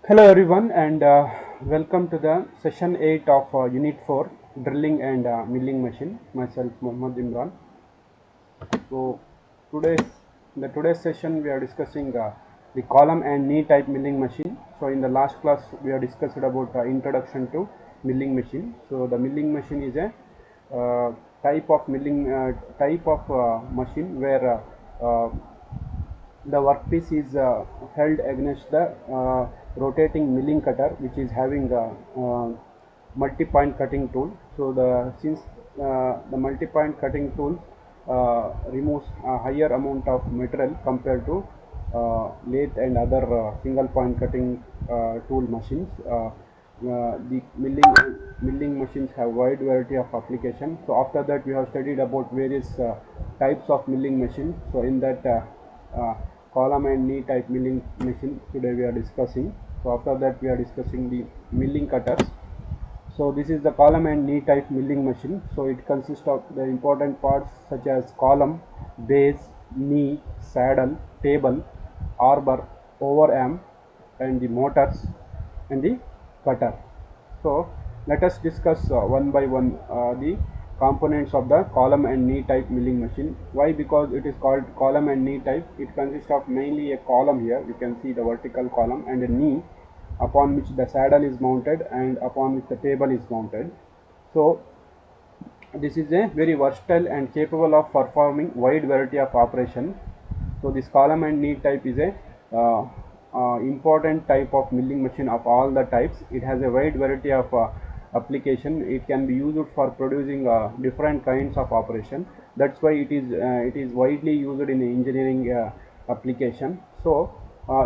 Hello everyone and welcome to the session 8 of Unit 4 Drilling and Milling Machine. Myself Mohammad Imran. So today's session we are discussing the column and knee type milling machine. So in the last class we have discussed about introduction to milling machine. So the milling machine is a type of machine where the workpiece is held against the rotating milling cutter, which is having a multi-point cutting tool. So the multi-point cutting tool removes a higher amount of material compared to lathe and other single point cutting tool machines. The milling machines have wide variety of application. So after that we have studied about various types of milling machine. So in that uh, column and knee type milling machine today we are discussing. So after that we are discussing the milling cutters. So this is the column and knee type milling machine. So it consists of the important parts such as column, base, knee, saddle, table, arbor, overarm, and the motors and the cutter. So let us discuss one by one the components of the column and knee type milling machine. Why? Because it is called column and knee type. It consists of mainly a column here. You can see the vertical column and a knee upon which the saddle is mounted and upon which the table is mounted. So this is a very versatile and capable of performing wide variety of operation. So this column and knee type is a important type of milling machine of all the types. It has a wide variety of application. It can be used for producing different kinds of operation. That's why it is widely used in engineering application. So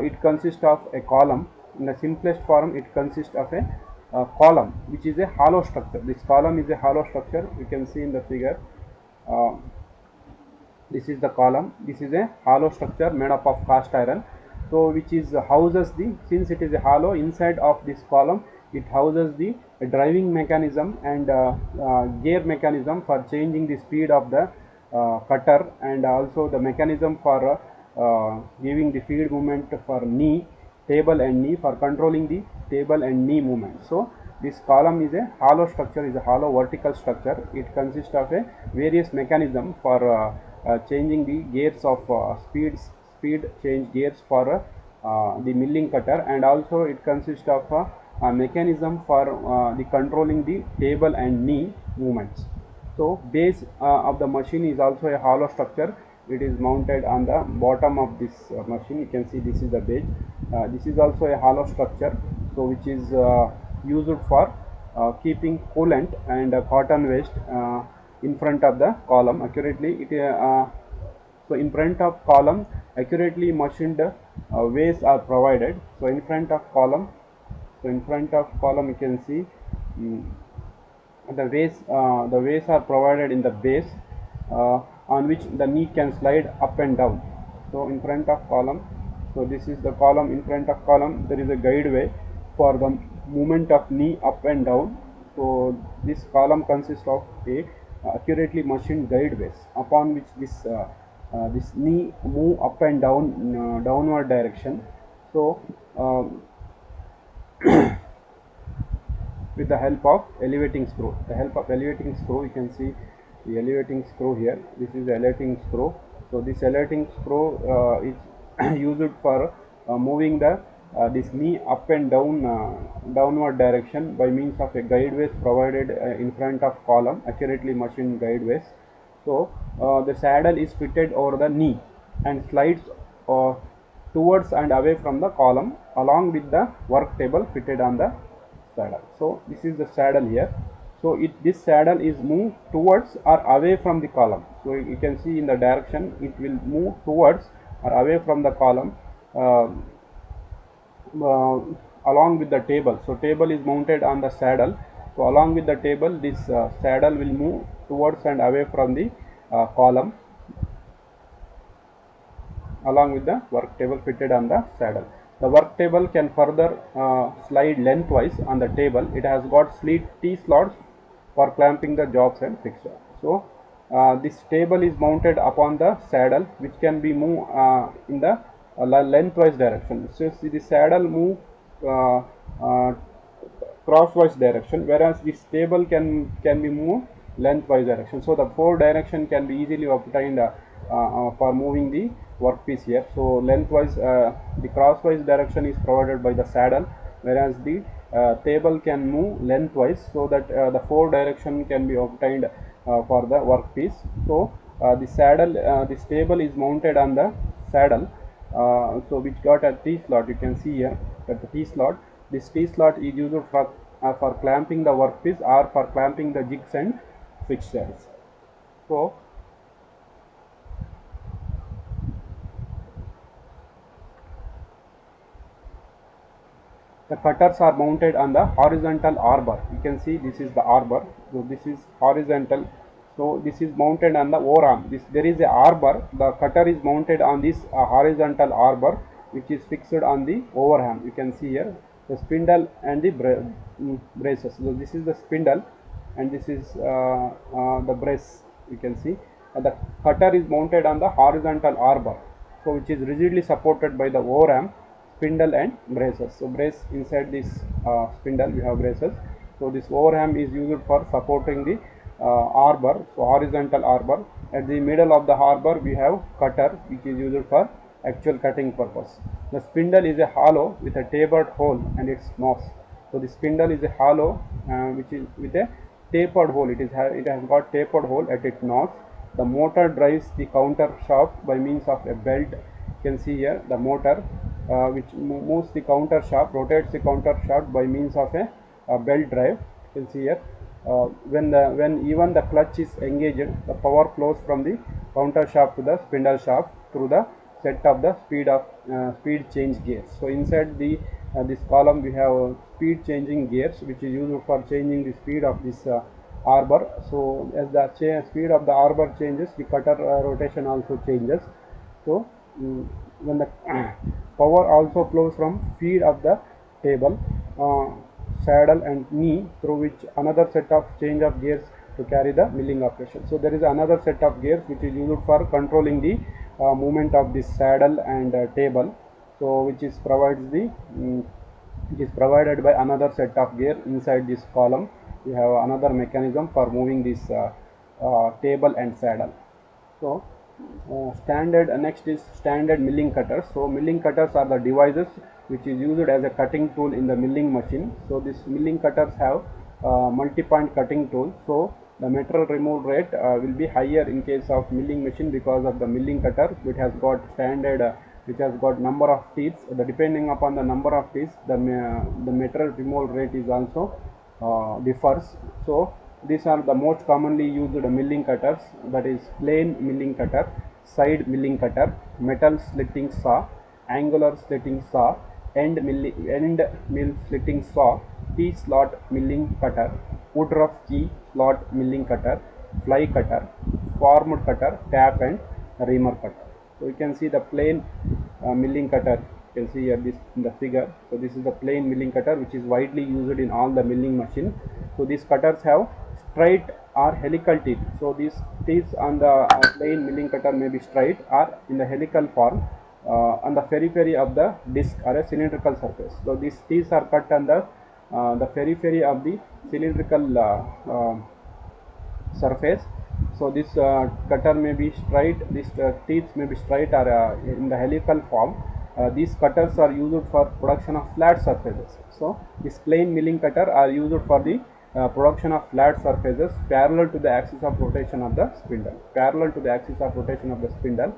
it consists of a column. In the simplest form, it consists of a column, which is a hollow structure. This column is a hollow structure. You can see in the figure. Uh, this is the column. This is a hollow structure made up of cast iron. So which is houses the, since it is a hollow, inside of this column it houses the driving mechanism and gear mechanism for changing the speed of the cutter, and also the mechanism for giving the feed movement for knee, table and knee, for controlling the table and knee movement. So this column is a hollow structure, is a hollow vertical structure. It consists of a various mechanism for changing the gears of speed change gears for the milling cutter, and also it consists of a mechanism for the controlling the table and knee movements. So base of the machine is also a hollow structure. It is mounted on the bottom of this machine. You can see this is the base. This is also a hollow structure, so which is used for keeping coolant and cotton waste in front of the column accurately. So in front of column, accurately machined ways are provided. So in front of column, you can see mm, the ways are provided in the base, on which the knee can slide up and down. So in front of column, so this is the column. In front of column there is a guide way for the movement of knee up and down. So this column consists of a accurately machined guide ways upon which this knee move up and down downward direction. So with the help of elevating screw. The help of elevating screw, you can see the elevating screw here. This is the elevating screw. So this elevating screw is used for moving the this knee up and down downward direction by means of a guideways provided in front of column, accurately machined guideways. So the saddle is fitted over the knee and slides uh, towards and away from the column along with the work table fitted on the saddle. So this is the saddle here. So this saddle is moved towards or away from the column. So you can see in the direction it will move towards or away from the column uh, uh, along with the table. So table is mounted on the saddle. So along with the table, this saddle will move towards and away from the column along with the work table fitted on the saddle. The work table can further slide lengthwise on the table. It has got T slots for clamping the jobs and fixture. So this table is mounted upon the saddle, which can be moved in the lengthwise direction. So see the saddle move uh, uh, crosswise direction, whereas this table can be moved lengthwise direction. So the four direction can be easily obtained for moving the workpiece here. So lengthwise, the crosswise direction is provided by the saddle, whereas the table can move lengthwise, so that the four direction can be obtained for the workpiece. So this table is mounted on the saddle, so which got a T slot. You can see here that the T slot. This T slot is used for clamping the workpiece or for clamping the jigs and fixtures. So the cutters are mounted on the horizontal arbor. You can see this is the arbor. So this is horizontal. So this is mounted on the overarm. There is a arbor. The cutter is mounted on this horizontal arbor, which is fixed on the overarm. You can see here the spindle and the braces. So this is the spindle, and this is the brace. You can see the cutter is mounted on the horizontal arbor, so which is rigidly supported by the overarm, spindle and braces. So brace inside this spindle we have braces. So this overham is used for supporting the arbor, so horizontal arbor. At the middle of the arbor we have cutter, which is used for actual cutting purpose. The spindle is a hollow with a tapered hole and its nose. So the spindle is a hollow which is with a tapered hole. It has got tapered hole at its nose. The motor drives the counter shaft by means of a belt. You can see here the motor which moves the counter shaft, rotates the counter shaft by means of a belt drive. You can see here when even the clutch is engaged, the power flows from the counter shaft to the spindle shaft through the set of the speed change gears. So inside the this column we have speed changing gears, which is used for changing the speed of this arbor. So as the speed of the arbor changes, the cutter rotation also changes. So when the power also flows from feed of the table, saddle and knee, through which another set of change of gears to carry the milling operation. So there is another set of gears which is used for controlling the movement of this saddle and table. So which is provided by another set of gear inside this column. We have another mechanism for moving this table and saddle. So standard next is standard milling cutters. So milling cutters are the devices which is used as a cutting tool in the milling machine. So these milling cutters have multi-point cutting tool. So the material removal rate will be higher in case of milling machine because of the milling cutter, which has got standard which has got number of teeth. Depending upon the number of teeth, the material removal rate is also differs. So these are the most commonly used milling cutters, that is plane milling cutter, side milling cutter, metal slitting saw, angular slitting saw, end mill slitting saw, T-slot milling cutter, wood rough key slot milling cutter, fly cutter, formed cutter, tap and reamer cutter. So you can see the plane milling cutter. You can see here this in the figure. So this is the plane milling cutter, which is widely used in all the milling machines. So these cutters have straight or helical teeth. So these teeth on the plane milling cutter may be straight or in the helical form on the periphery of the disc or a cylindrical surface. So these teeth are cut on the periphery of the cylindrical surface. So this cutter may be straight, these teeth may be straight or in the helical form. These cutters are used for production of flat surfaces. So this plane milling cutter are used for the production of flat surfaces parallel to the axis of rotation of the spindle. Parallel to the axis of rotation of the spindle,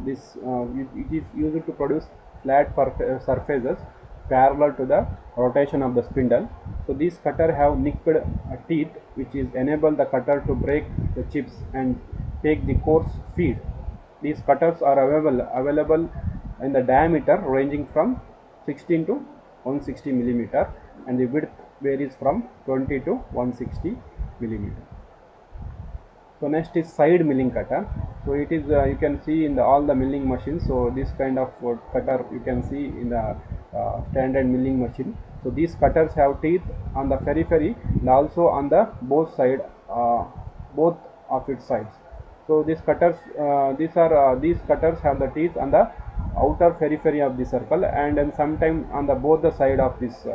it is used to produce flat surfaces parallel to the rotation of the spindle. So these cutter have nicked teeth, which is enable the cutter to break the chips and take the coarse feed. These cutters are available in the diameter ranging from 16 to 160 millimeter, and the width varies from 20 to 160 millimeter. So next is side milling cutter. So it is you can see in all the milling machines. So this kind of cutter you can see in the standard milling machine. So these cutters have teeth on the periphery and also on the both of its sides. So these cutters these cutters have the teeth on the outer periphery of the circle, and then sometime on the both the side of this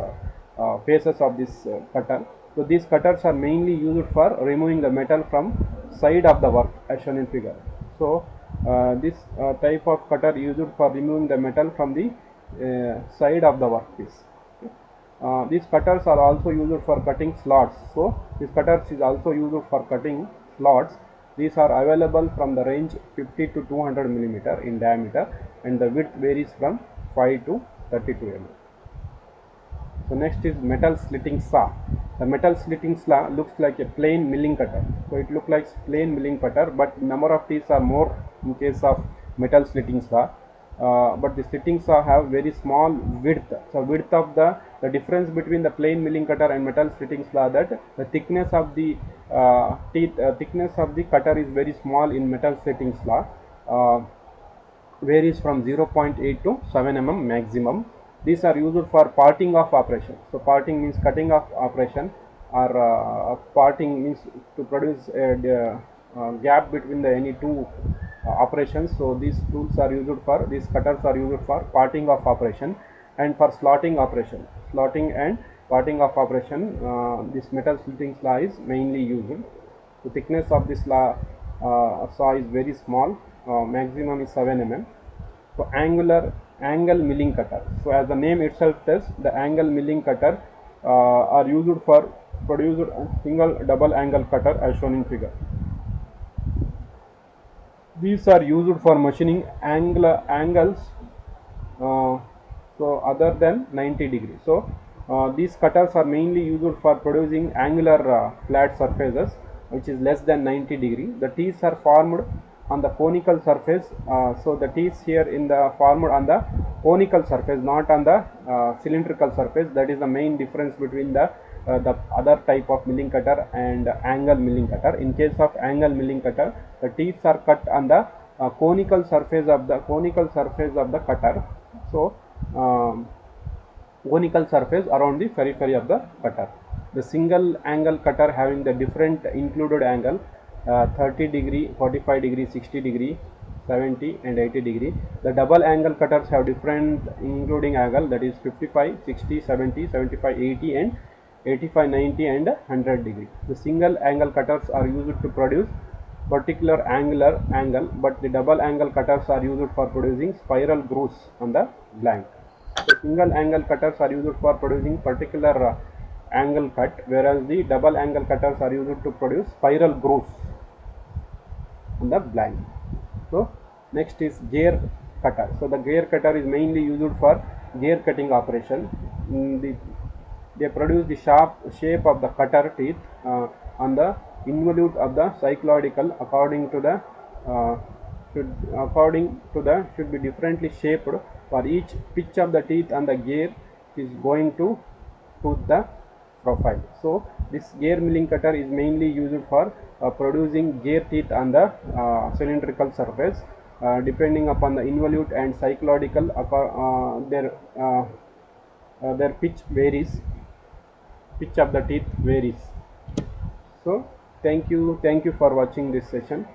faces of this cutter. So these cutters are mainly used for removing the metal from side of the work as shown in figure. So this type of cutter used for removing the metal from the side of the workpiece. These cutters are also used for cutting slots. So this cutters is also used for cutting slots. These are available from the range 50 to 200 millimeter in diameter, and the width varies from 5 to 32 mm. So next is metal slitting saw. The metal slitting saw looks like a plain milling cutter. So it looks like plain milling cutter, but number of teeth are more in case of metal slitting saw. But the slitting saw have very small width. So width of the difference between the plain milling cutter and metal slitting saw, that the thickness of the thickness of the cutter is very small in metal slitting saw. Varies from 0.8 to 7 mm maximum. These are used for parting of operation. So parting means cutting of operation, or parting means to produce a gap between the any two operations. So these tools are used for, these cutters are used for parting of operation and for slotting operation. Slotting and parting of operation, this metal slitting saw is mainly used. The thickness of this saw is very small, maximum is 7 mm. So angle milling cutter. So as the name itself says, the angle milling cutter are used for produce single double angle cutter as shown in figure. These are used for machining angles so other than 90 degrees. So these cutters are mainly used for producing angular flat surfaces which is less than 90 degree. The teeth are formed on the conical surface. So the teeth here in the formed on the conical surface, not on the cylindrical surface. That is the main difference between the other type of milling cutter and angle milling cutter. In case of angle milling cutter, the teeth are cut on the conical surface of the cutter. So conical surface around the periphery of the cutter. The single angle cutter having the different included angle 30 degree, 45 degree, 60 degree, 70 and 80 degree. The double angle cutters have different including angle, that is 55, 60, 70, 75, 80 and 85, 90 and 100 degree. The single angle cutters are used to produce particular angular angle, but the double angle cutters are used for producing spiral grooves on the blank. The single angle cutters are used for producing particular angle cut, whereas the double angle cutters are used to produce spiral grooves on the blank. So next is gear cutter. So the gear cutter is mainly used for gear cutting operation. They produce the sharp shape of the cutter teeth on the involute of the cycloidal according to the should be differently shaped for each pitch of the teeth, and the gear is going to the profile. So this gear milling cutter is mainly used for producing gear teeth on the cylindrical surface. Depending upon the involute and cycloidal, their pitch varies. Pitch of the teeth varies. So thank you for watching this session.